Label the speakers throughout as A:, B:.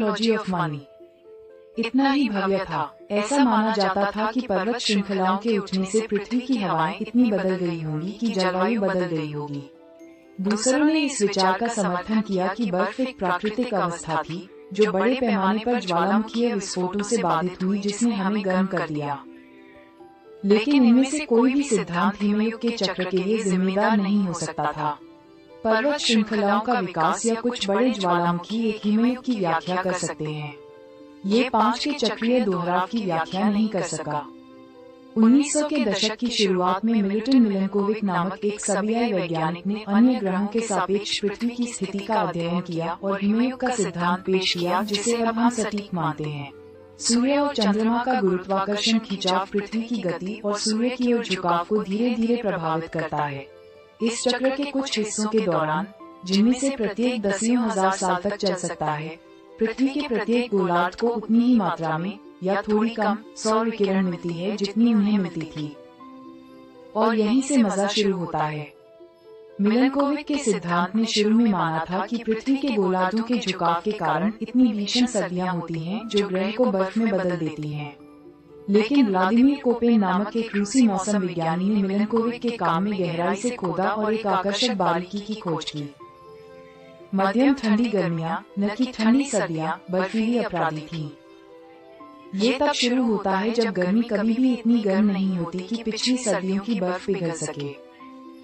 A: Logy of money इतना ही भव्य था। ऐसा माना जाता था कि पर्वत श्रृंखलाओं के उठने से पृथ्वी की हवाएं इतनी बदल गई होंगी कि जलवायु बदल गई होगी। दूसरों ने इस विचार का समर्थन किया कि बर्फ एक प्राकृतिक अवस्था थी जो बड़े पैमाने पर ज्वालामुखीय विस्फोटों से बाधित हुई, जिसने हमें गर्म कर दिया। लेकिन इनमें से कोई भी सिद्धांत हिमयुग के चक्र के लिए जिम्मेदार नहीं हो सकता था। पर्वत श्रृंखलाओं का विकास या कुछ बड़े ज्वालामुखी एक हिमयुग की व्याख्या कर सकते हैं। ये 5 के चक्रीय दोहराव की व्याख्या नहीं कर सका। 1900 के दशक की शुरुआत में मिल्टन मिलेनकोविक नामक एक सबीआई वैज्ञानिक ने अन्य ग्रहों के सापेक्ष पृथ्वी की स्थिति का अध्ययन किया और हिमयुग का सिद्धांत पेश किया, जिसे अब हम सटीक मानते हैं। सूर्य और चंद्रमा का गुरुत्वाकर्षण खिंचाव पृथ्वी की गति और सूर्य की ओर झुकाव को धीरे धीरे प्रभावित करता है। इस चक्र के कुछ हिस्सों के दौरान, जिनमें से प्रत्येक दसियों हजार साल तक चल सकता है, पृथ्वी के प्रत्येक गोलार्ध को उतनी ही मात्रा में या थोड़ी कम सौर विकिरण मिलती है जितनी उन्हें मिलती थी। और यहीं से मजा शुरू होता है। मिलेनकोविक के सिद्धांत ने शुरू में माना था कि पृथ्वी के गोलार्धों के झुकाव के कारण इतनी भीषण सर्दियां होती हैं जो ग्रह को बर्फ में बदल देती हैं। लेकिन व्लादिमीर कोपेन नामक एक रूसी मौसम विज्ञानी ने मिलेनकोविक के काम में गहराई से खोदा और एक आकर्षक बारीकी की खोज की। मध्यम ठंडी गर्मियां, न कि ठंडी सर्दियां, बर्फीली अपराधी थीं। ये तब शुरू होता है जब गर्मी कभी भी इतनी गर्म नहीं होती कि पिछली सर्दियों की बर्फ पिघल सके।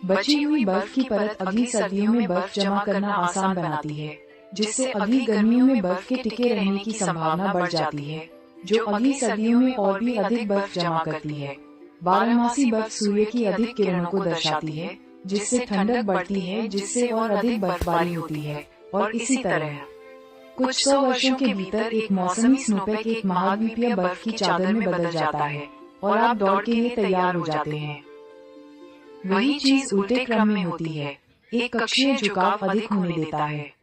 A: बची हुई बर्फ की परत अगली सर्दियों में बर्फ जमा करना आसान बनाती है, जिससे अगली गर्मियों में बर्फ के टिके रहने की संभावना बढ़ जाती है, जो अगली सर्दियों में और भी अधिक बर्फ जमा करती है। बारहमासी बर्फ सूर्य की अधिक किरणों को दर्शाती है, जिससे ठंडक बढ़ती है, जिससे और अधिक बर्फबारी होती है, और इसी तरह कुछ 100 वर्षों के भीतर एक मौसमी स्नोपैक एक महाद्वीपीय बर्फ की चादर में बदल जाता है और आप दौड़ के लिए तैयार हो जाते हैं। वही चीज उल्टे क्रम में होती है, एक कक्षीय झुकाव अधिक होने देता है।